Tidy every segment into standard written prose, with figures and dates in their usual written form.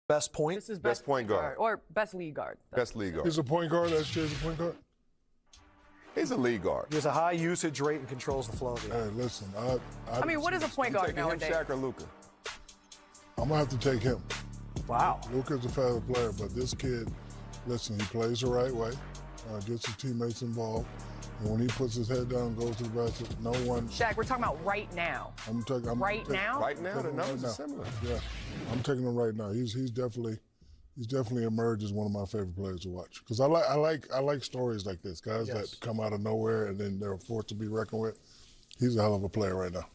Best point? This is Best point guard. or best lead guard. Best lead guard. He's a point guard. SJ's a point guard. He's a lead guard. He has a high usage rate and controls the flow of the Hey, game. listen. I mean, what is a point guard Taking him, nowadays? Shaq or Luka? I'm gonna have to take him. Wow. Luka's a fast player, but this kid, listen, he plays the right way, gets his teammates involved, and when he puts his head down and goes to the basket, no one. Shaq, we're talking about right now. Right now? Right now, the numbers are similar. Yeah, I'm taking him right now. He's definitely emerged as one of my favorite players to watch. Because I like stories like this, guys that come out of nowhere and then they're forced to be reckoned with. He's a hell of a player right now.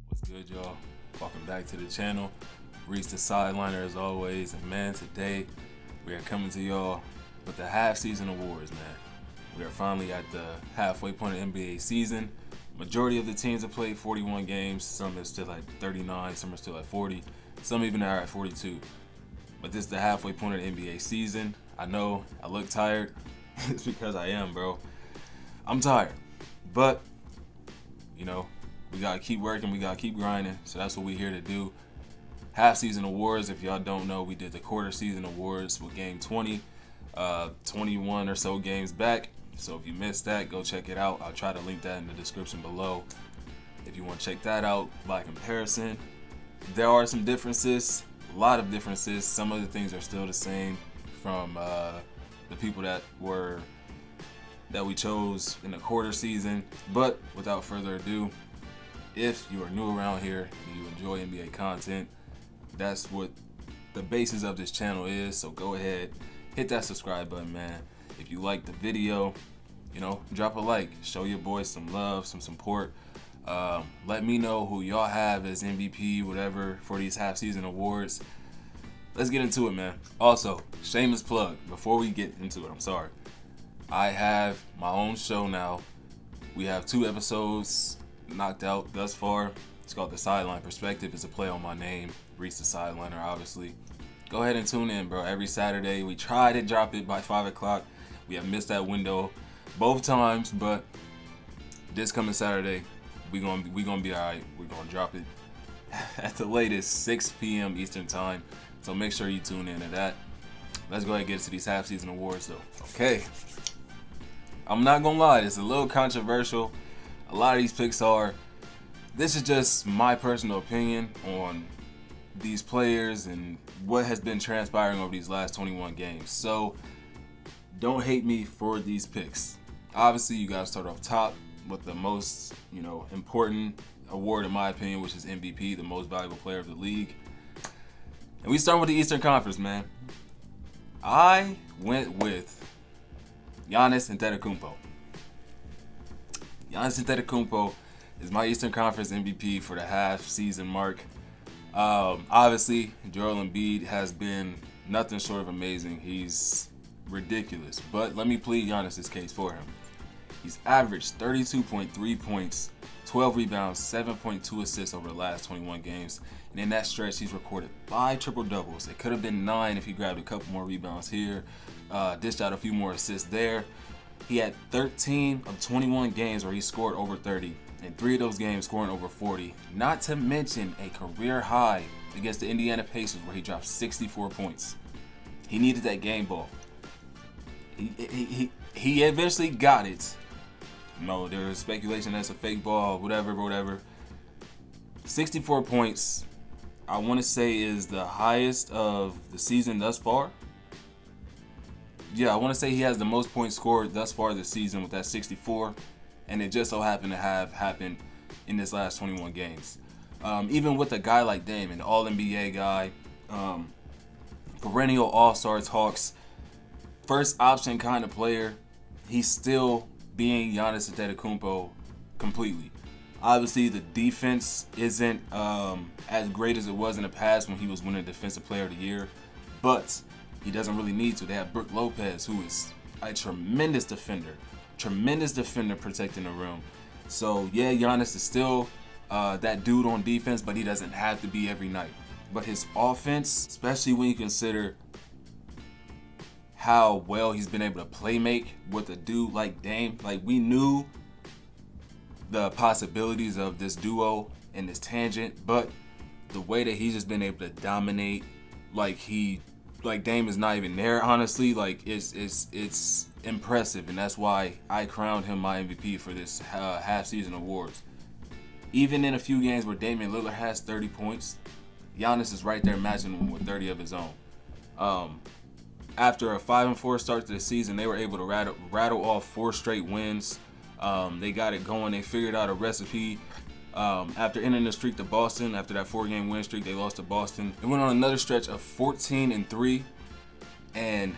What's good, y'all? Welcome back to the channel. Reese the Sideliner as always, and man, today we are coming to y'all with the half-season awards, man. We are finally at the halfway point of NBA season. Majority of the teams have played 41 games. Some are still at 39, some are still at 40, some even are at 42. But this is the halfway point of the NBA season. I know I look tired. It's because I am, bro. I'm tired. But, you know, we gotta keep working, we gotta keep grinding. So that's what we're here to do. Half-season awards, if y'all don't know, we did the quarter-season awards with game 20. 21 or so games back. So if you missed that, go check it out. I'll try to link that in the description below if you want to check that out by comparison. There are some differences, a lot of differences. Some of the things are still the same from the people that we chose in the quarter season. But without further ado, if you are new around here and you enjoy NBA content, that's what the basis of this channel is. So go ahead, hit that subscribe button, man. If you like the video, you know, drop a like. Show your boys some love, some support. Let me know who y'all have as MVP, whatever, for these half-season awards. Let's get into it, man. Also, shameless plug. Before we get into it, I'm sorry. I have my own show now. We have 2 episodes knocked out thus far. It's called The Sideline Perspective. It's a play on my name, Reese the Sideliner, obviously. Go ahead and tune in, bro. Every Saturday, we try to drop it by 5 o'clock. We have missed that window both times, but this coming Saturday, we gonna be all right. We're gonna drop it at the latest 6 p.m. Eastern time. So make sure you tune in to that. Let's go ahead and get into these half-season awards, though. Okay. I'm not gonna lie, it's a little controversial. A lot of these picks are. This is just my personal opinion on these players and what has been transpiring over these last 21 games. So don't hate me for these picks. Obviously, you gotta start off top with the most, important award in my opinion, which is MVP, the most valuable player of the league. And we start with the Eastern Conference, man. I went with Giannis Antetokounmpo. Giannis Antetokounmpo is my Eastern Conference MVP for the half-season mark. Obviously, Joel Embiid has been nothing short of amazing. He's ridiculous. But let me plead Giannis' case for him. He's averaged 32.3 points, 12 rebounds, 7.2 assists over the last 21 games. And in that stretch, he's recorded 5 triple-doubles. It could have been 9 if he grabbed a couple more rebounds here, dished out a few more assists there. He had 13 of 21 games where he scored over 30. In 3 of those games scoring over 40. Not to mention a career high against the Indiana Pacers where he dropped 64 points. He needed that game ball. He eventually got it. No, there is speculation that's a fake ball, whatever. 64 points, I want to say, is the highest of the season thus far. Yeah, I want to say he has the most points scored thus far this season with that 64. And it just so happened to have happened in this last 21 games. Even with a guy like Dame, an All-NBA guy, perennial All-Star talks, first option kind of player, he's still being Giannis Antetokounmpo completely. Obviously, the defense isn't as great as it was in the past when he was winning Defensive Player of the Year, but he doesn't really need to. They have Brook Lopez, who is a tremendous defender protecting the rim. So yeah, Giannis is still that dude on defense, but he doesn't have to be every night. But his offense, especially when you consider how well he's been able to play make with a dude like Dame. Like, we knew the possibilities of this duo and this tangent, but the way that he's just been able to dominate, like Dame is not even there, honestly, like it's impressive, and that's why I crowned him my MVP for this half-season awards. Even in a few games where Damian Lillard has 30 points, Giannis is right there matching him with 30 of his own. After a 5-4 start to the season, they were able to rattle off 4 straight wins. They got it going. They figured out a recipe. After ending the streak to Boston, after that 4-game win streak, they lost to Boston. They went on another stretch of 14-3 and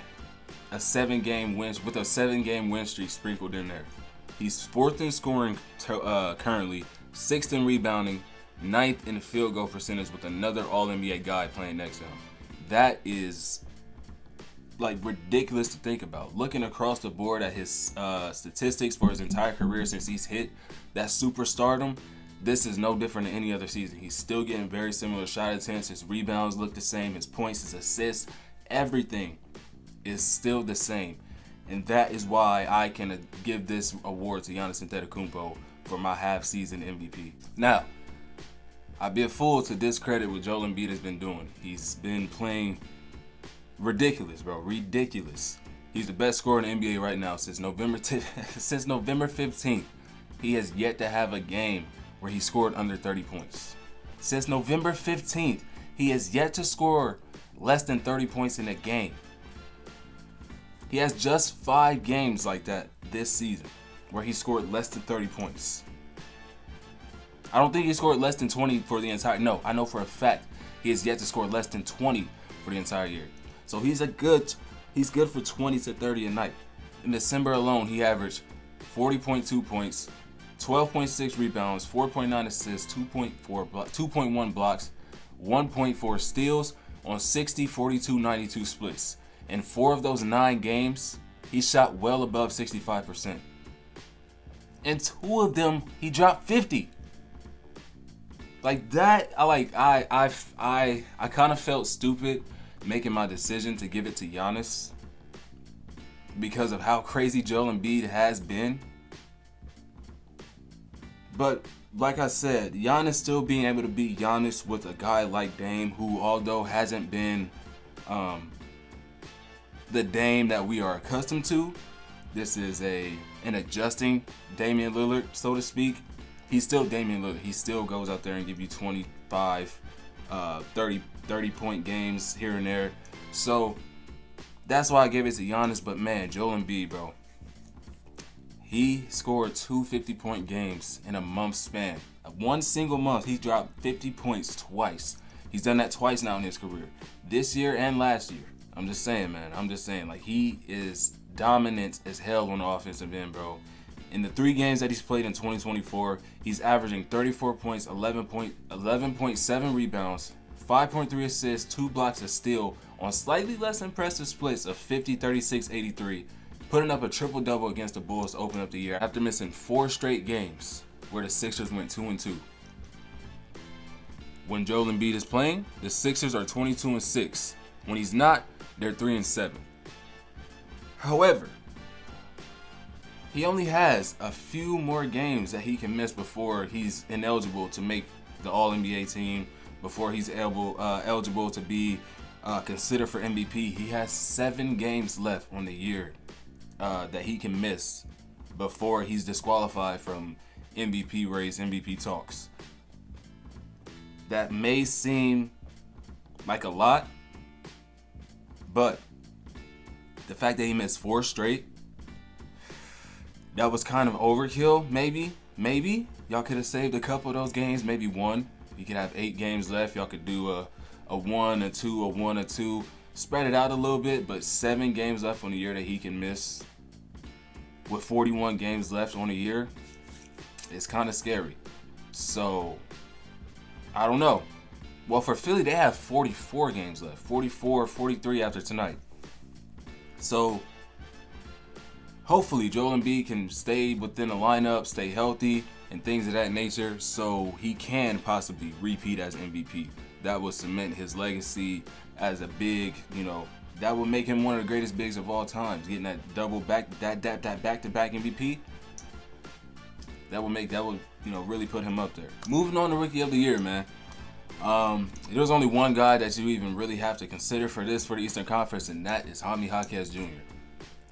a 7-game win streak sprinkled in there. He's 4th in scoring currently, 6th in rebounding, 9th in field goal percentage with another All-NBA guy playing next to him. That is like ridiculous to think about. Looking across the board at his statistics for his entire career since he's hit that superstardom, this is no different than any other season. He's still getting very similar shot attempts. His rebounds look the same. His points, his assists, everything is still the same. And that is why I can give this award to Giannis Antetokounmpo for my half-season MVP. Now, I'd be a fool to discredit what Joel Embiid has been doing. He's been playing ridiculous, bro. Ridiculous. He's the best scorer in the NBA right now since November 15th. He has yet to have a game where he scored under 30 points. Since November 15th, he has yet to score less than 30 points in a game. He has just 5 games like that this season where he scored less than 30 points. I don't think he scored less than 20 for the entire, no, I know for a fact he has yet to score less than 20 for the entire year. So he's good for 20 to 30 a night. In December alone, he averaged 40.2 points, 12.6 rebounds, 4.9 assists, 2.1 blocks, 1.4 steals on 60, 42, 92 splits. In 4 of those 9 games, he shot well above 65%. In 2 of them, he dropped 50. Like that, I kind of felt stupid making my decision to give it to Giannis because of how crazy Joel Embiid has been. But like I said, Giannis still being able to be Giannis with a guy like Dame, who although hasn't been the Dame that we are accustomed to, this is an adjusting Damian Lillard, so to speak. He's still Damian Lillard. He still goes out there and give you 25, 30 point games here and there. So that's why I gave it to Giannis. But man, Joel Embiid, bro, he scored 2 50-point games in a month span. One single month, he dropped 50 points twice. He's done that twice now in his career, this year and last year. I'm just saying, man. I'm just saying, like, he is dominant as hell on the offensive end, bro. In the 3 games that he's played in 2024, he's averaging 34 points, 11.7 rebounds, 5.3 assists, 2 blocks, a steal on slightly less impressive splits of 50, 36, 83, putting up a triple-double against the Bulls to open up the year after missing 4 straight games where the Sixers went 2-2. When Joel Embiid is playing, the Sixers are 22-6. When he's not, they're 3-7. However, he only has a few more games that he can miss before he's ineligible to make the All-NBA team, before he's eligible to be considered for MVP. He has 7 games left on the year that he can miss before he's disqualified from MVP race, MVP talks. That may seem like a lot, but the fact that he missed 4 straight, that was kind of overkill, maybe. Y'all could have saved a couple of those games, maybe 1. You could have 8 games left. Y'all could do a 1, a 2, a 1, a 2. Spread it out a little bit, but 7 games left on the year that he can miss with 41 games left on the year, it's kind of scary. So, I don't know. Well, for Philly, they have 44 games left. 44, 43 after tonight. So, hopefully Joel Embiid can stay within the lineup, stay healthy, and things of that nature, so he can possibly repeat as MVP. That will cement his legacy as a big, that would make him one of the greatest bigs of all time. Getting that back-to-back MVP. That would really put him up there. Moving on to Rookie of the Year, man. There's only one guy that you even really have to consider for the Eastern Conference, and that is Jaime Jaquez Jr.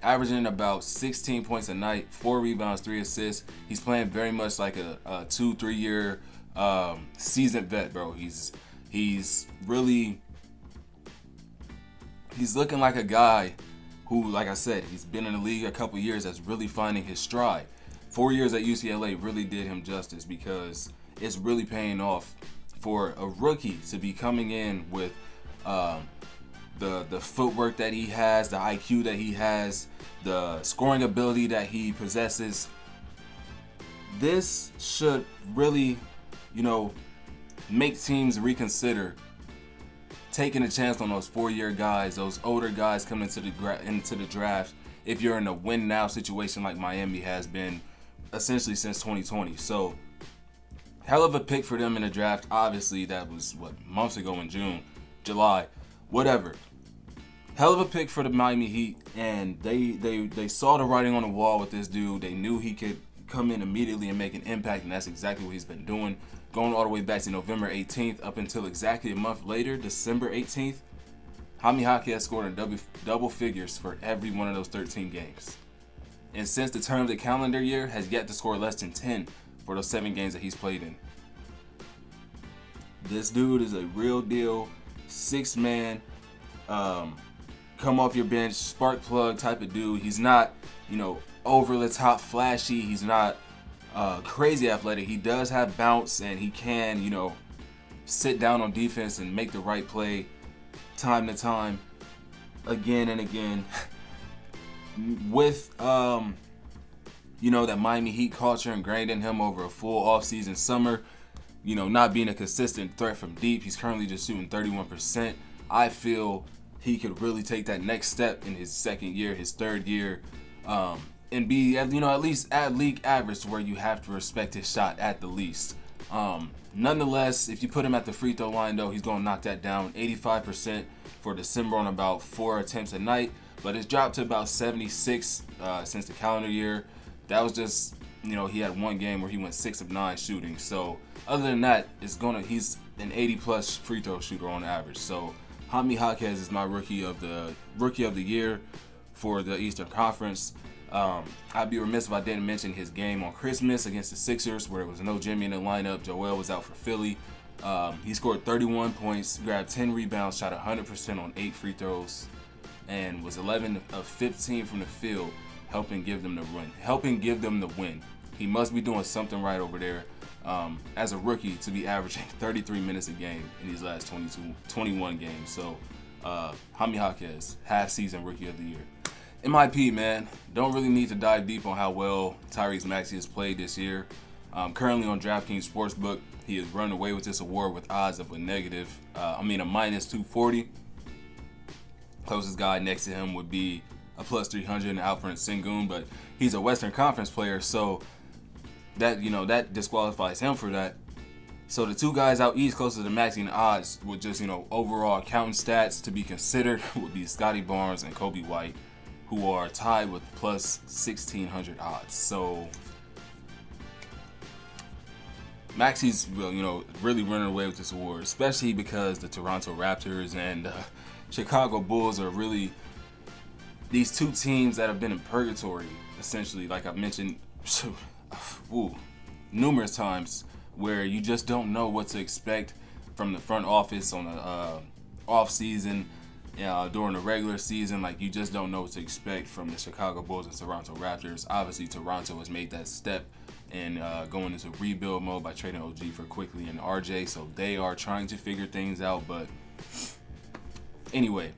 Averaging about 16 points a night, 4 rebounds, 3 assists. He's playing very much like a 2-3 year seasoned vet, bro. He's looking like a guy who, like I said, he's been in the league a couple years that's really finding his stride. 4 years at UCLA really did him justice because it's really paying off for a rookie to be coming in with the footwork that he has, the IQ that he has, the scoring ability that he possesses. This should really, make teams reconsider taking a chance on those 4-year guys, those older guys coming into the draft, if you're in a win now situation like Miami has been essentially since 2020. So hell of a pick for them in the draft. Obviously, that was months ago in June, July, whatever. Hell of a pick for the Miami Heat, and they saw the writing on the wall with this dude. They knew he could come in immediately and make an impact, and that's exactly what he's been doing. Going all the way back to November 18th up until exactly a month later, December 18th, Jaime Jaquez scored in double figures for every one of those 13 games. And since the turn of the calendar year, has yet to score less than 10 for those 7 games that he's played in. This dude is a real deal, 6-man, come off your bench, spark plug type of dude. He's not, over the top flashy. He's not crazy athletic. He does have bounce, and he can, sit down on defense and make the right play time to time, again and again. With that Miami Heat culture ingrained in him over a full offseason summer, not being a consistent threat from deep. He's currently just shooting 31%. I feel he could really take that next step in his second year, his third year, and be at least at league average, to where you have to respect his shot at the least. Nonetheless, if you put him at the free throw line, though, he's going to knock that down. 85% for December on about 4 attempts a night, but it's dropped to about 76 since the calendar year. That was just, he had one game where he went 6 of 9 shooting. So other than that, he's an 80+ free throw shooter on average. So Jaime Jaquez is my rookie of the year for the Eastern Conference. I'd be remiss if I didn't mention his game on Christmas against the Sixers, where there was no Jimmy in the lineup. Joel was out for Philly. He scored 31 points, grabbed 10 rebounds, shot 100% on 8 free throws, and was 11 of 15 from the field, helping give them the win. He must be doing something right over there as a rookie to be averaging 33 minutes a game in these last 21 games. So Jaime Jaquez, half-season rookie of the year. MIP, man, don't really need to dive deep on how well Tyrese Maxey has played this year. Currently on DraftKings Sportsbook, he has run away with this award with odds of a minus 240. Closest guy next to him would be a plus 300 in Alperen Sengun, but he's a Western Conference player, so that disqualifies him for that. So the two guys out east closest to Maxey in odds with just overall counting stats to be considered would be Scotty Barnes and Kobe White, who are tied with plus 1,600 odds. So Maxey's really running away with this award, especially because the Toronto Raptors and Chicago Bulls are really these two teams that have been in purgatory, essentially, like I've mentioned numerous times, where you just don't know what to expect from the front office on the off season. During the regular season, you just don't know what to expect from the Chicago Bulls and Toronto Raptors. Obviously, Toronto has made that step and going into rebuild mode by trading OG for Quickly and RJ, so they are trying to figure things out. But anyway,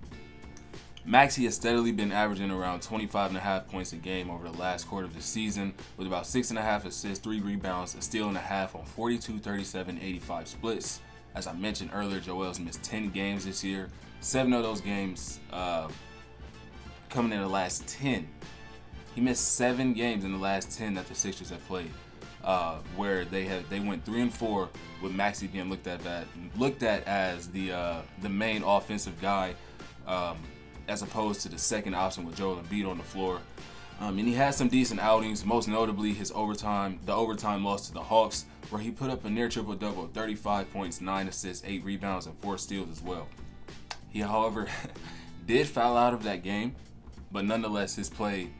Maxey has steadily been averaging around 25.5 points a game over the last quarter of the season, with about 6.5 assists, 3 rebounds, a steal and a half on 42, 37, 85 splits. As I mentioned earlier, Joel's missed 10 games this year. 7 of those games coming in the last 10. He missed 7 games in the last 10 that the Sixers have played, where they went 3-4 with Maxey being looked at as the main offensive guy. as opposed to the second option with Joel Embiid on the floor. And he had some decent outings, most notably the overtime loss to the Hawks, where he put up a near triple-double of 35 points, 9 assists, 8 rebounds, and 4 steals as well. He, however, did foul out of that game, but nonetheless, his play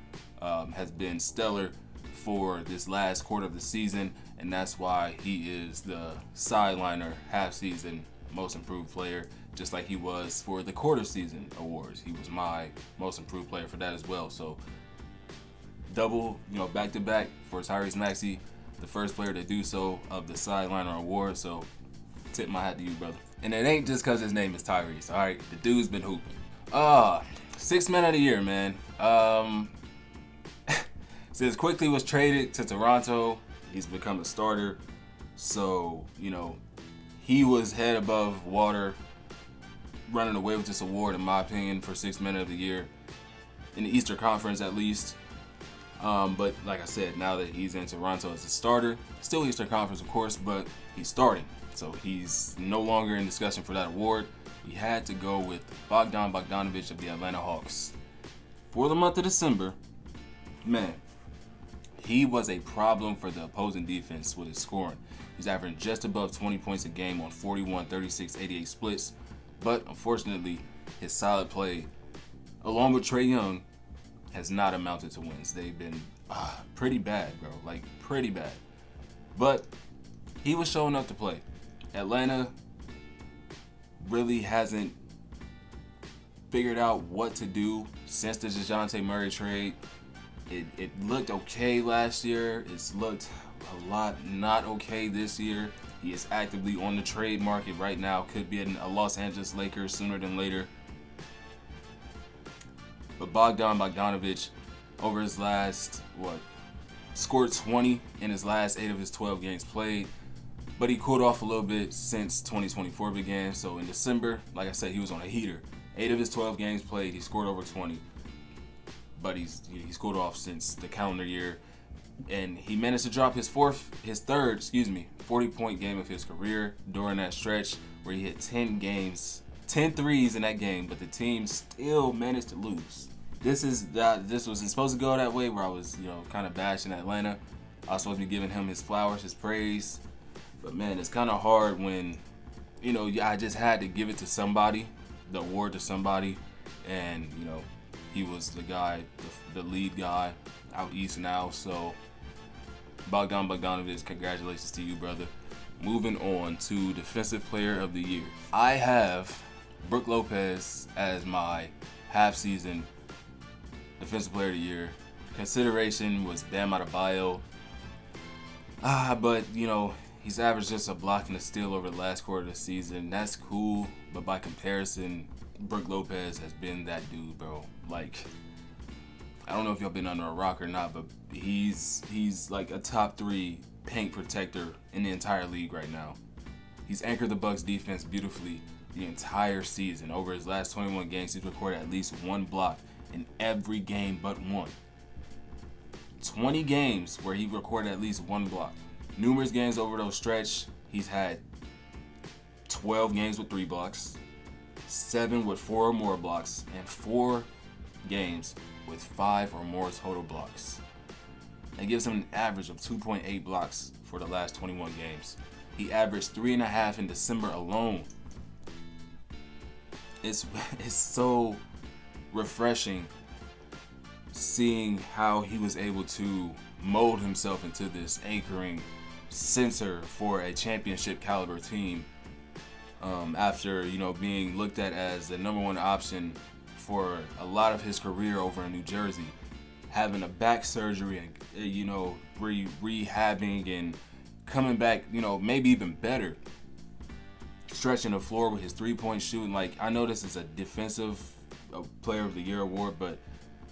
has been stellar for this last quarter of the season, and that's why he is the Sideliner half-season most improved player, just like he was for the quarter season awards. He was my most improved player for that as well. So double, back-to-back for Tyrese Maxey, the first player to do so of the Sideliner award. So tip my hat to you, brother. And it ain't just because his name is Tyrese, all right? The dude's been hooping. Sixth man of the year, man. Since Quickly was traded to Toronto, he's become a starter. So, he was head above water, running away with this award, in my opinion, for sixth man of the year, in the Eastern Conference at least. But like I said, now that he's in Toronto as a starter, still Eastern Conference, of course, but he's starting. So he's no longer in discussion for that award. He had to go with Bogdan Bogdanović of the Atlanta Hawks. For the month of December, man, he was a problem for the opposing defense with his scoring. He's averaging just above 20 points a game on 41, 36, 88 splits. But unfortunately, his solid play, along with Trae Young, has not amounted to wins. They've been pretty bad, bro. Like, pretty bad. But he was showing up to play. Atlanta really hasn't figured out what to do since the DeJounte Murray trade. It looked okay last year. It's looked a lot not okay this year. He is actively on the trade market right now. Could be a Los Angeles Lakers sooner than later. But Bogdan Bogdanović, over his last, scored 20 in his last 8 of his 12 games played. But he cooled off a little bit since 2024 began. So in December, like I said, he was on a heater. 8 of his 12 games played, he scored over 20. But he's cooled off since the calendar year. And he managed to drop his third 40-point game of his career during that stretch where he hit 10 threes in that game, but the team still managed to lose. This wasn't supposed to go that way, where I was, kind of bashing Atlanta. I was supposed to be giving him his flowers, his praise. But man, it's kind of hard when, I just had to give it to somebody, the award to somebody, and he was the guy, the lead guy out east now. So Bogdan Bogdanović, congratulations to you, brother. Moving on to Defensive Player of the Year. I have Brook Lopez as my half-season Defensive Player of the Year. Consideration was Bam Adebayo. But, he's averaged just a block and a steal over the last quarter of the season. That's cool, but by comparison, Brook Lopez has been that dude, bro. Like, I don't know if y'all been under a rock or not, but he's like a top 3 paint protector in the entire league right now. He's anchored the Bucks defense beautifully the entire season. Over his last 21 games, he's recorded at least 1 block in every game but one. 20 games where he recorded at least 1 block. Numerous games over those stretch, he's had 12 games with 3 blocks, 7 with 4 or more blocks, and 4 games with 5 or more total blocks. It gives him an average of 2.8 blocks for the last 21 games. He averaged 3.5 in December alone. It's so refreshing seeing how he was able to mold himself into this anchoring center for a championship caliber team after being looked at as the number 1 option for a lot of his career over in New Jersey, having a back surgery and rehabbing and coming back, maybe even better, stretching the floor with his 3-point shooting. Like, I know this is a defensive player of the year award, but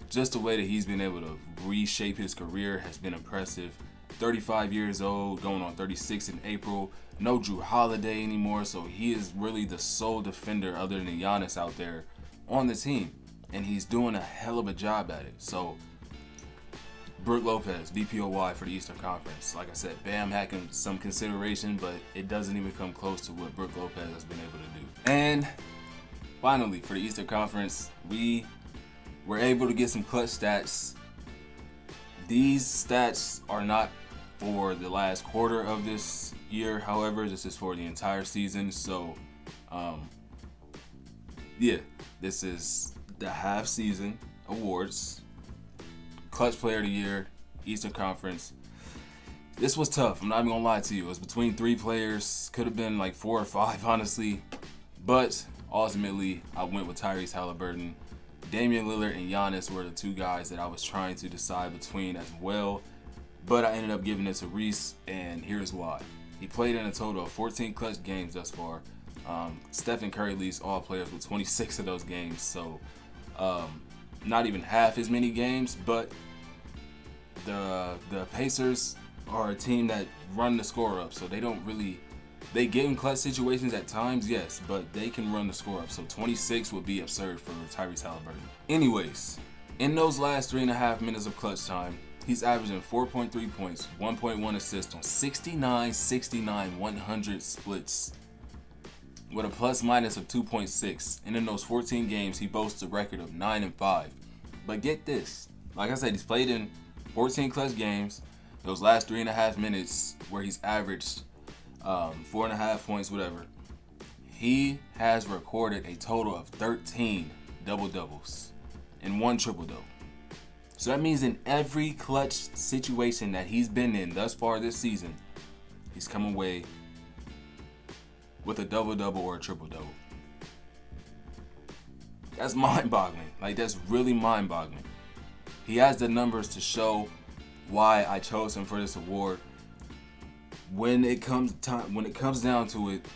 just the way that he's been able to reshape his career has been impressive. 35 years old, going on 36 in April. No Drew Holiday anymore, so he is really the sole defender other than Giannis out there on the team, and he's doing a hell of a job at it. So Brook Lopez, DPOY for the Eastern Conference. Like I said, Bam had some consideration, but it doesn't even come close to what Brook Lopez has been able to do. And finally, for the Eastern Conference, we were able to get some clutch stats. These stats are not for the last quarter of this year, however, this is for the entire season. So, yeah, this is the half season awards. Clutch Player of the Year, Eastern Conference. This was tough. I'm not even gonna lie to you. It was between 3 players. Could have been like 4 or 5, honestly. But ultimately, I went with Tyrese Halliburton. Damian Lillard and Giannis were the 2 guys that I was trying to decide between as well. But I ended up giving it to Reese, and here's why. He played in a total of 14 clutch games thus far. Stephen Curry leads all players with 26 of those games. So, not even half as many games, but the Pacers are a team that run the score up, so they get in clutch situations at times, yes, but they can run the score up. So 26 would be absurd for Tyrese Halliburton. Anyways, in those last 3.5 minutes of clutch time, he's averaging 4.3 points, 1.1 assists on 69, 69, 100 splits with a plus minus of 2.6. And in those 14 games, he boasts a record of 9-5. But get this, like I said, he's played in 14 clutch games. Those last 3.5 minutes where he's averaged 4.5 points, whatever, he has recorded a total of 13 double-doubles and 1 triple-double. So that means in every clutch situation that he's been in thus far this season, he's come away with a double-double or a triple-double. That's mind-boggling. Like, that's really mind-boggling. He has the numbers to show why I chose him for this award. When it comes down to it,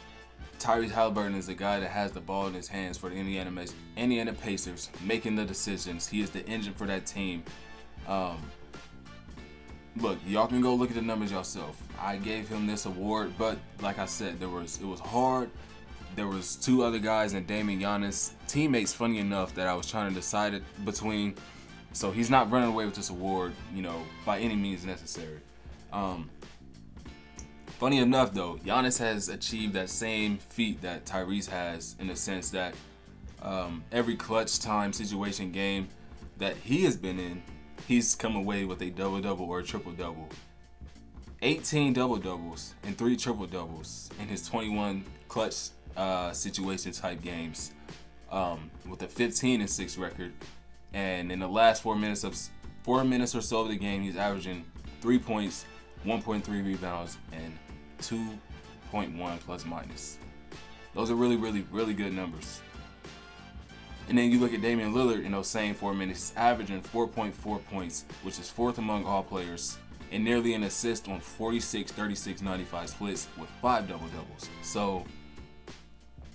Tyrese Halliburton is the guy that has the ball in his hands for the Indiana Pacers, making the decisions. He is the engine for that team. Look, y'all can go look at the numbers yourself. I gave him this award, but like I said, it was hard. There was 2 other guys and Damian Giannis, teammates, funny enough, that I was trying to decide it between. So he's not running away with this award, by any means necessary. Funny enough, though, Giannis has achieved that same feat that Tyrese has, in the sense that every clutch time situation game that he has been in, he's come away with a double-double or a triple-double. 18 double-doubles and 3 triple-doubles in his 21 clutch situation type games, with a 15-6 record. And in the last 4 minutes or so of the game, he's averaging 3 points, 1.3 rebounds, and 2.1 plus minus. Those are really, really, really good numbers. And then you look at Damian Lillard in those same 4 minutes, he's averaging 4.4 points, which is 4th among all players, and nearly an assist on 46, 36, 95 splits with 5 double-doubles. So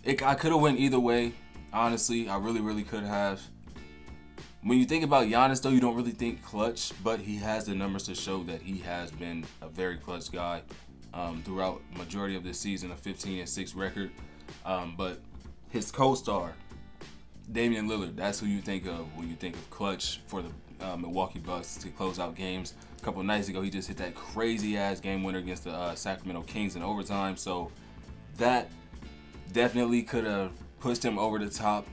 I could have went either way. Honestly, I really, really could have. When you think about Giannis, though, you don't really think clutch, but he has the numbers to show that he has been a very clutch guy throughout majority of this season, a 15-6 record. But his co-star, Damian Lillard, that's who you think of when you think of clutch for the Milwaukee Bucks to close out games. A couple nights ago, he just hit that crazy-ass game winner against the Sacramento Kings in overtime. So that definitely could have pushed him over the top.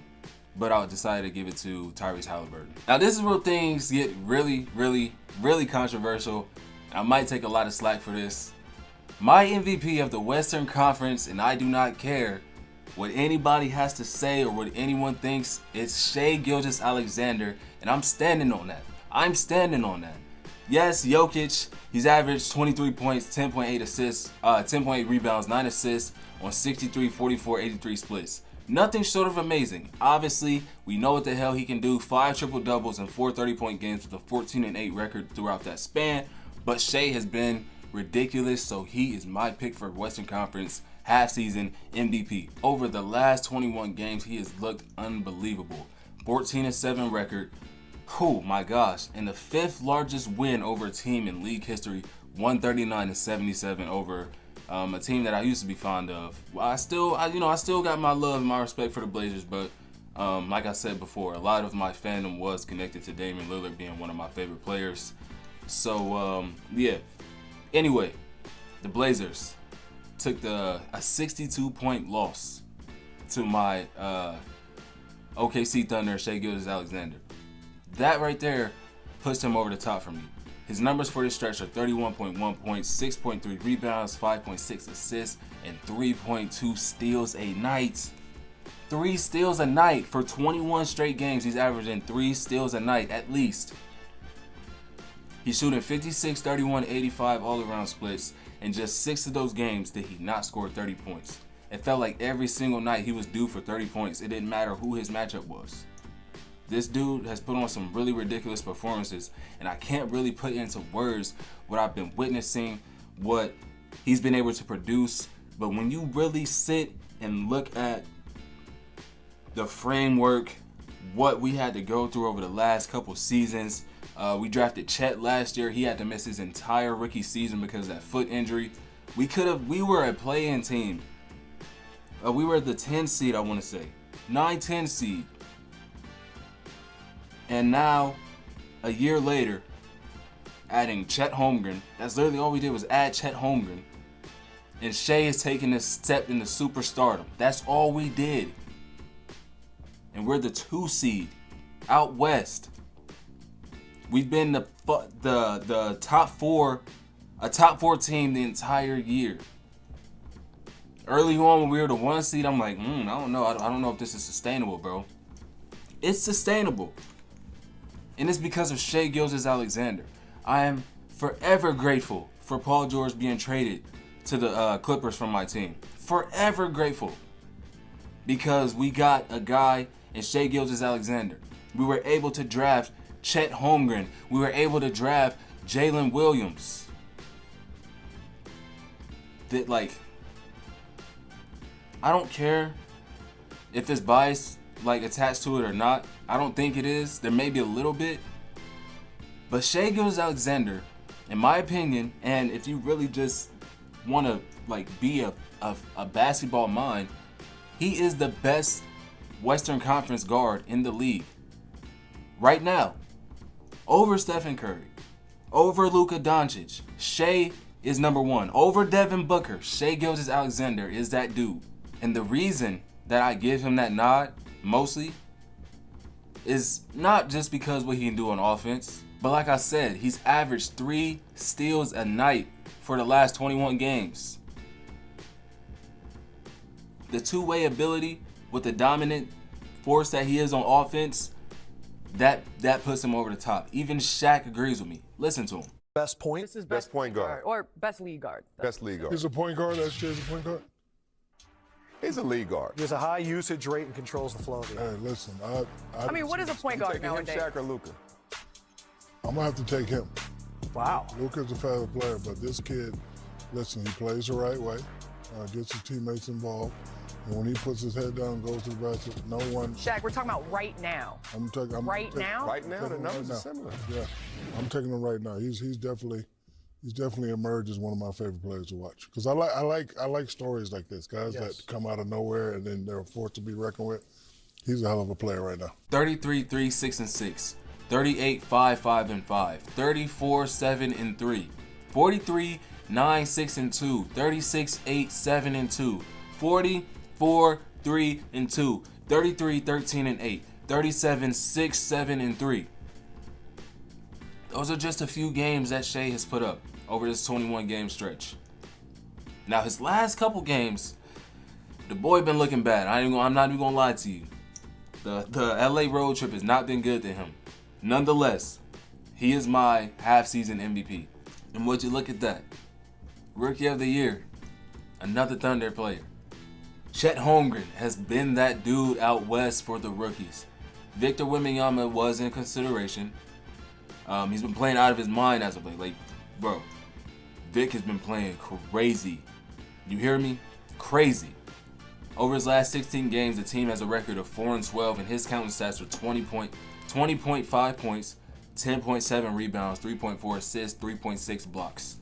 But I decided to give it to Tyrese Halliburton. Now, this is where things get really, really, really controversial. I might take a lot of slack for this. My MVP of the Western Conference, and I do not care what anybody has to say or what anyone thinks, it's Shai Gilgeous-Alexander, and I'm standing on that. Yes, Jokic, he's averaged 23 points, 10.8 assists, 10.8 rebounds, 9 assists on 63, 44, 83 splits. Nothing short of amazing. Obviously, we know what the hell he can do. 5 triple-doubles and 4 30-point games with a 14-8 record throughout that span. But Shai has been ridiculous, so he is my pick for Western Conference half-season MVP. Over the last 21 games, he has looked unbelievable. 14-7 record. Oh my gosh. And the 5th largest win over a team in league history, 139-77 over a team that I used to be fond of. I still got my love and my respect for the Blazers, but like I said before, a lot of my fandom was connected to Damian Lillard being one of my favorite players. So yeah. Anyway, the Blazers took a 62-point loss to my OKC Thunder and Shai Gilgeous-Alexander. That right there puts him over the top for me. His numbers for this stretch are 31.1 points, 6.3 rebounds, 5.6 assists, and 3.2 steals a night. 3 steals a night for 21 straight games. He's averaging 3 steals a night at least. He's shooting 56, 31, 85 all-around splits. In just 6 of those games did he not score 30 points. It felt like every single night he was due for 30 points. It didn't matter who his matchup was. This dude has put on some really ridiculous performances, and I can't really put into words what I've been witnessing, what he's been able to produce. But when you really sit and look at the framework, what we had to go through over the last couple seasons, we drafted Chet last year. He had to miss his entire rookie season because of that foot injury. We were a play-in team. We were the 10 seed, I want to say. 9-10 seed. And now, a year later, adding Chet Holmgren. That's literally all we did was add Chet Holmgren. And Shai is taking a step into superstardom. That's all we did. And we're the 2 seed out west. We've been the top 4, a top 4 team the entire year. Early on when we were the 1 seed, I'm like, I don't know. I don't know if this is sustainable, bro. It's sustainable. And it's because of Shai Gilgeous-Alexander. I am forever grateful for Paul George being traded to the Clippers from my team. Forever grateful. Because we got a guy in Shai Gilgeous-Alexander. We were able to draft Chet Holmgren. We were able to draft Jalen Williams. That, like, I don't care if it's bias attached to it or not. I don't think it is. There may be a little bit. But Shai Gilgeous-Alexander, in my opinion, and if you really just want to be a basketball mind, he is the best Western Conference guard in the league. Right now. Over Stephen Curry. Over Luka Doncic. Shai is number 1. Over Devin Booker. Shai Gilgeous-Alexander is that dude. And the reason that I give him that nod, mostly, is not just because what he can do on offense, but like I said, he's averaged 3 steals a night for the last 21 games. The two-way ability with the dominant force that he is on offense, that puts him over the top. Even Shaq agrees with me. Listen to him. Best point? This is Best point guard. Or best lead guard. Best league guard. He's a point guard. That's Shai's a point guard. He's a league guard. He has a high usage rate and controls the flow of the Hey, game. listen. I mean, what is a point guard Taking him, nowadays? Shaq or Luka? I'm gonna have to take him. Wow. Luka's a faster player, but this kid, listen, he plays the right way, gets his teammates involved, and when he puts his head down and goes to the basket, no one. Shaq, we're talking about right now. Right now? Right now, the numbers are similar. Yeah, I'm taking him right now. He's definitely emerged as one of my favorite players to watch because I like stories like this, guys that come out of nowhere and then they're forced to be reckoned with. He's a hell of a player right now. 33, 3, 6, and 6. 38, 5, 5, and 5. 34, 7, and 3. 43, 9, 6, and 2. 36, 8, 7, and 2. 44, 3, and 2. 33, 13, and 8. 37, 6, 7, and 3. Those are just a few games that Shai has put up over this 21-game stretch. Now, his last couple games, the boy been looking bad. I'm not even gonna lie to you. The LA road trip has not been good to him. Nonetheless, he is my half-season MVP. And would you look at that? Rookie of the Year, another Thunder player. Chet Holmgren has been that dude out west for the rookies. Victor Wembanyama was in consideration. He's been playing out of his mind as of late. Like, bro, Vic has been playing crazy. You hear me? Crazy. Over his last 16 games, the team has a record of 4-12, and his counting stats are 20.5 points, 10.7 rebounds, 3.4 assists, 3.6 blocks.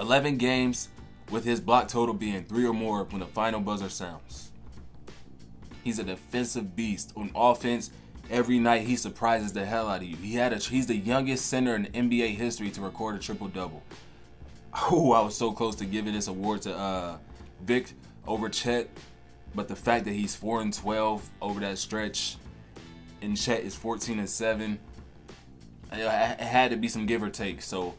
11 games with his block total being 3 or more when the final buzzer sounds. He's a defensive beast. On offense, every night he surprises the hell out of you. He's the youngest center in NBA history to record a triple-double. Oh, I was so close to giving this award to Vic over Chet. But the fact that he's 4-12 over that stretch, and Chet is 14-7, it had to be some give or take. So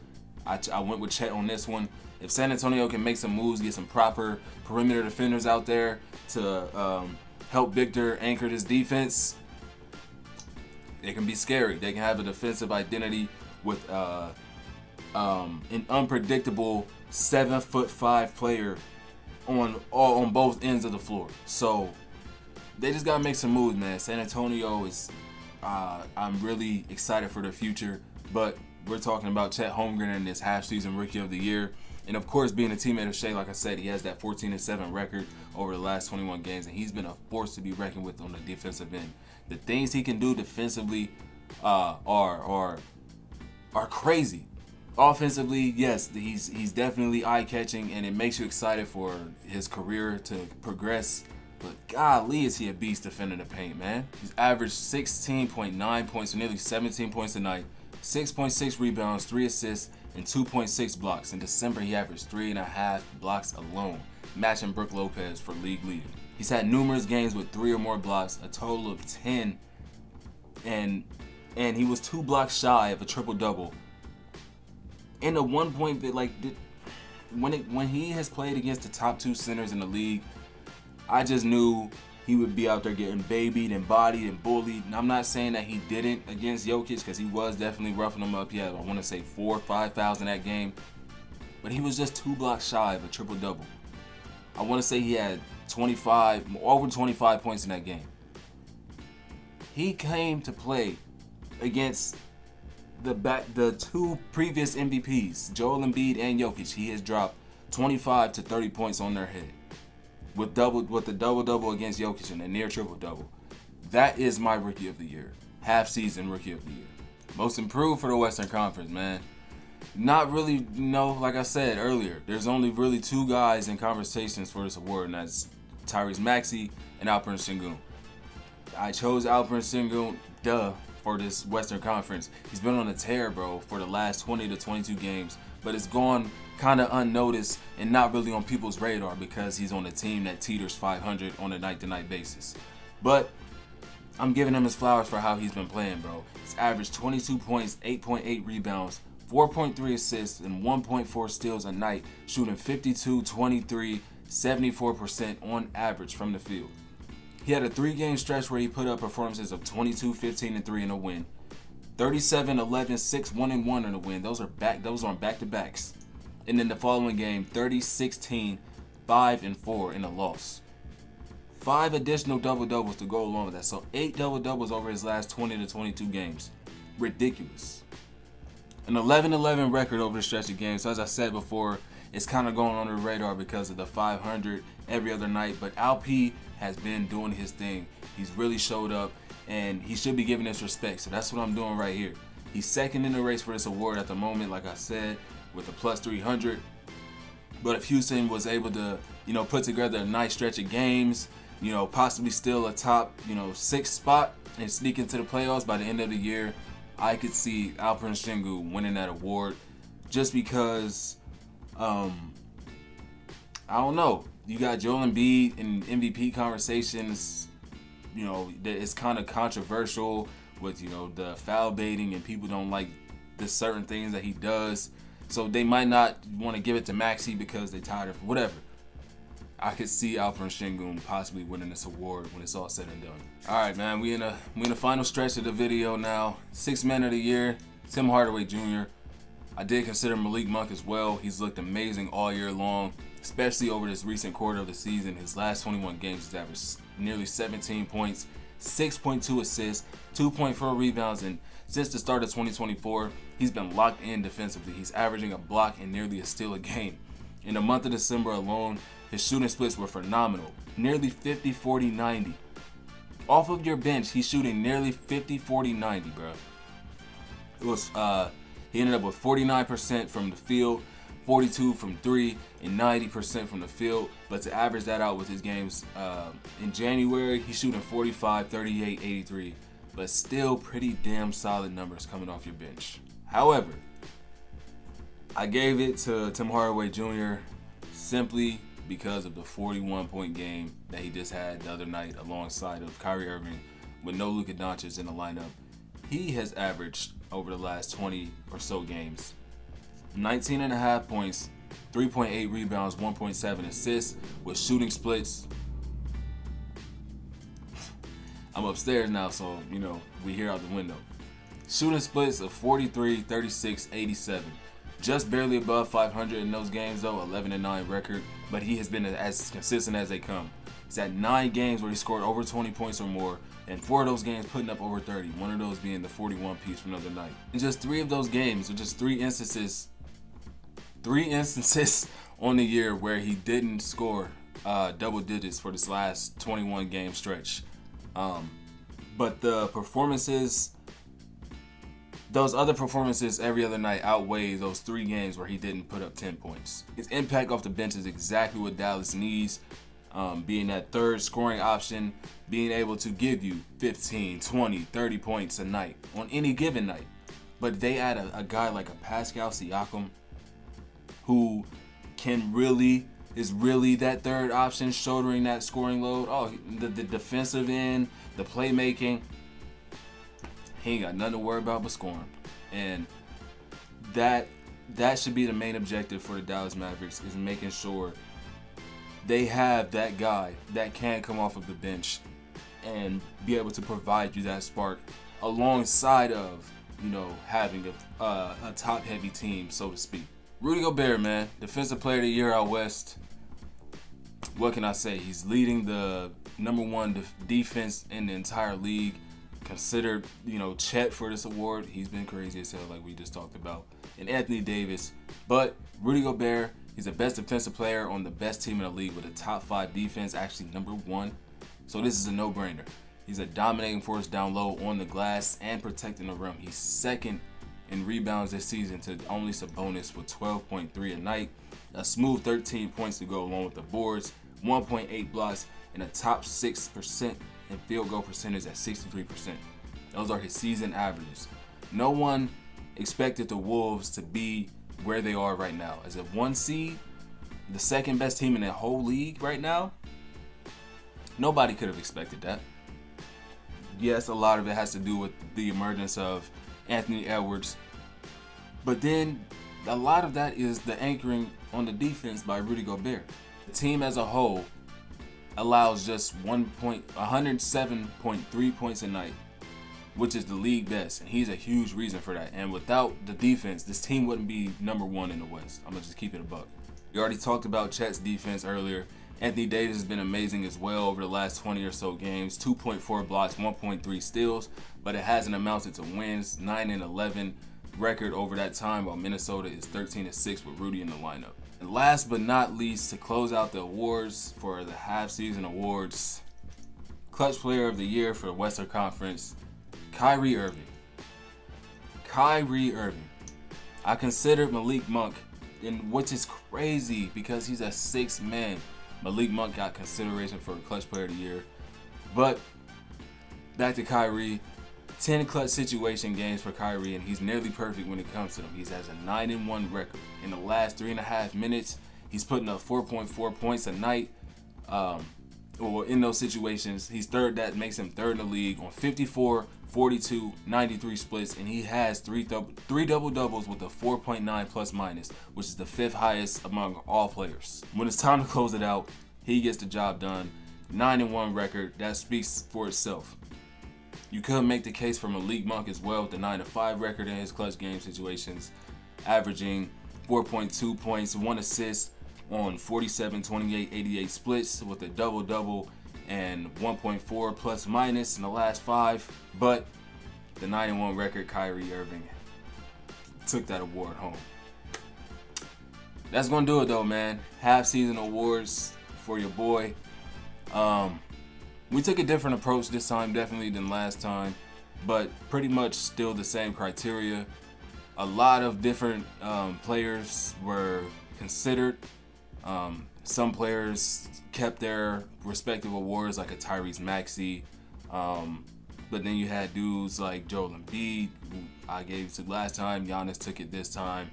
I went with Chet on this one. If San Antonio can make some moves, get some proper perimeter defenders out there to help Victor anchor this defense, it can be scary. They can have a defensive identity with an unpredictable 7'5" player on both ends of the floor. So they just gotta make some moves, man. San Antonio is I'm really excited for the future, but we're talking about Chet Holmgren and this half-season Rookie of the Year. And of course, being a teammate of Shea, like I said, he has that 14-7 record over the last 21 games, and he's been a force to be reckoned with on the defensive end. The things he can do defensively are crazy. Offensively, yes, he's definitely eye-catching, and it makes you excited for his career to progress. But golly, is he a beast defending the paint, man. He's averaged 16.9 points, so nearly 17 points a night, 6.6 rebounds, 3 assists, and 2.6 blocks. In December, he averaged 3.5 blocks alone, matching Brook Lopez for league leading. He's had numerous games with 3 or more blocks, a total of 10, and he was 2 blocks shy of a triple-double. In the 1 point that, like, when he has played against the top 2 centers in the league, I just knew he would be out there getting babied and bodied and bullied. And I'm not saying that he didn't against Jokic, because he was definitely roughing him up. He had, I want to say, 4 or 5 fouls in that game. But he was just 2 blocks shy of a triple-double. I want to say he had over 25 points in that game. He came to play against the 2 previous MVPs, Joel Embiid and Jokic. He has dropped 25 to 30 points on their head with the double-double against Jokic and a near triple-double. That is my Rookie of the Year. Half-season Rookie of the Year. Most improved for the Western Conference, man. Not really, like I said earlier, there's only really 2 guys in conversations for this award, and that's Tyrese Maxey and Alperen Sengun. I chose Alperen Sengun, for this Western Conference. He's been on a tear, bro, for the last 20 to 22 games, but it's gone kind of unnoticed and not really on people's radar because he's on a team that teeters 500 on a night-to-night basis. But I'm giving him his flowers for how he's been playing, bro. He's averaged 22 points, 8.8 rebounds, 4.3 assists, and 1.4 steals a night, shooting 52, 23, 74% on average from the field. He had a 3-game stretch where he put up performances of 22, 15, and 3 in a win, 37, 11, 6, 1, and 1 in a win. Those on back-to-backs. And then the following game, 30, 16, 5, and 4 in a loss. 5 additional double-doubles to go along with that. So 8 double-doubles over his last 20 to 22 games. Ridiculous. An 11-11 record over the stretch of games. So as I said before, it's kind of going under the radar because of the 500 every other night. But Alp has been doing his thing. He's really showed up, and he should be given his respect. So that's what I'm doing right here. He's second in the race for this award at the moment, like I said, with a plus 300. But if Houston was able to, put together a nice stretch of games, possibly still a top, 6th spot and sneak into the playoffs by the end of the year, I could see Alperen Sengun winning that award just because, I don't know. You got Joel Embiid in MVP conversations. It's kind of controversial with, the foul baiting, and people don't like the certain things that he does. So they might not want to give it to Maxey because they're tired of whatever. I could see Alperen Sengun possibly winning this award when it's all said and done. All right, man, we in the final stretch of the video now. 6th man of the year, Tim Hardaway Jr. I did consider Malik Monk as well. He's looked amazing all year long, especially over this recent quarter of the season. His last 21 games, he's averaged nearly 17 points, 6.2 assists, 2.4 rebounds, and since the start of 2024, he's been locked in defensively. He's averaging a block and nearly a steal a game. In the month of December alone, his shooting splits were phenomenal, nearly 50, 40, 90. Off of your bench, he's shooting nearly 50, 40, 90, bro. It was he ended up with 49% from the field, 42 from 3, and 90% from the field. But to average that out with his games in January, he's shooting 45, 38, 83. But still pretty damn solid numbers coming off your bench. However, I gave it to Tim Hardaway Jr. simply because of the 41-point game that he just had the other night alongside of Kyrie Irving with no Luka Doncic in the lineup. He has averaged over the last 20 or so games 19.5 points, 3.8 rebounds, 1.7 assists with shooting splits. I'm upstairs now, so we hear out the window. Shooting splits of 43, 36, 87. Just barely above 500 in those games though, 11-9 record, but he has been as consistent as they come. He's had 9 games where he scored over 20 points or more, and 4 of those games putting up over 30, one of those being the 41 piece from the other night. In just 3 of those games, or just 3 instances on the year where he didn't score double digits for this last 21 game stretch. But the performances, those other performances every other night outweigh those 3 games where he didn't put up 10 points. His impact off the bench is exactly what Dallas needs, being that third scoring option, being able to give you 15, 20, 30 points a night on any given night. But they add a guy like a Pascal Siakam who is really that third option, shouldering that scoring load. Oh, the defensive end, the playmaking, he ain't got nothing to worry about but scoring. And that should be the main objective for the Dallas Mavericks, is making sure they have that guy that can come off of the bench and be able to provide you that spark alongside of, having a top-heavy team, so to speak. Rudy Gobert, man, Defensive Player of the Year out West. What can I say? He's leading the #1 defense in the entire league. Considered, Chet for this award. He's been crazy as hell, like we just talked about. And Anthony Davis. But Rudy Gobert, he's the best defensive player on the best team in the league with a top 5 defense, actually #1. So this is a no-brainer. He's a dominating force down low on the glass and protecting the rim. He's second in rebounds this season to only Sabonis with 12.3 a night. A smooth 13 points to go along with the boards, 1.8 blocks, and a top 6% in field goal percentage at 63%. Those are his season averages. No one expected the Wolves to be where they are right now. As a 1 seed, the second best team in the whole league right now, nobody could have expected that. Yes, a lot of it has to do with the emergence of Anthony Edwards, but then a lot of that is the anchoring on the defense by Rudy Gobert. The team as a whole allows just 107.3 points a night, which is the league best, and he's a huge reason for that. And without the defense, this team wouldn't be #1 in the West. I'm gonna just keep it a buck. We already talked about Chet's defense earlier. Anthony Davis has been amazing as well over the last 20 or so games. 2.4 blocks, 1.3 steals, but it hasn't amounted to wins. 9-11 record over that time, while Minnesota is 13-6 with Rudy in the lineup. And last but not least, to close out the awards for the half-season awards, Clutch Player of the Year for the Western Conference, Kyrie Irving. Kyrie Irving. I considered Malik Monk, which is crazy because he's a 6th man. Malik Monk got consideration for Clutch Player of the Year. But back to Kyrie. 10 clutch situation games for Kyrie, and he's nearly perfect when it comes to them. He has a 9-1 record. In the last 3.5 minutes, he's putting up 4.4 points a night. Or in those situations, he's third. That makes him third in the league on 54, 42, 93 splits, and he has three double-doubles with a 4.9 plus minus, which is the 5th highest among all players. When it's time to close it out, he gets the job done. 9-1 record, that speaks for itself. You could make the case for Malik Monk as well with the 9-5 record in his clutch game situations, averaging 4.2 points, 1 assist on 47, 28, 88 splits with a double-double and 1.4 plus minus in the last 5. But the 9-1 record, Kyrie Irving took that award home. That's going to do it though, man. Half-season awards for your boy. We took a different approach this time, definitely, than last time, but pretty much still the same criteria. A lot of different players were considered. Some players kept their respective awards, like a Tyrese Maxey, but then you had dudes like Joel Embiid, who I gave to last time. Giannis took it this time.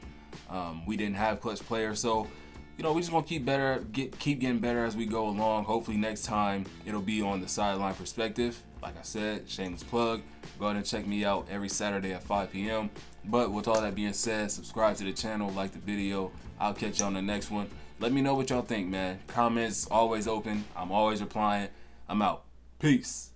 We didn't have clutch players, so you know, we just gonna keep getting better as we go along. Hopefully next time it'll be on the Sideline Perspective. Like I said, shameless plug. Go ahead and check me out every Saturday at 5 p.m. But with all that being said, subscribe to the channel, like the video. I'll catch you on the next one. Let me know what y'all think, man. Comments always open. I'm always replying. I'm out. Peace.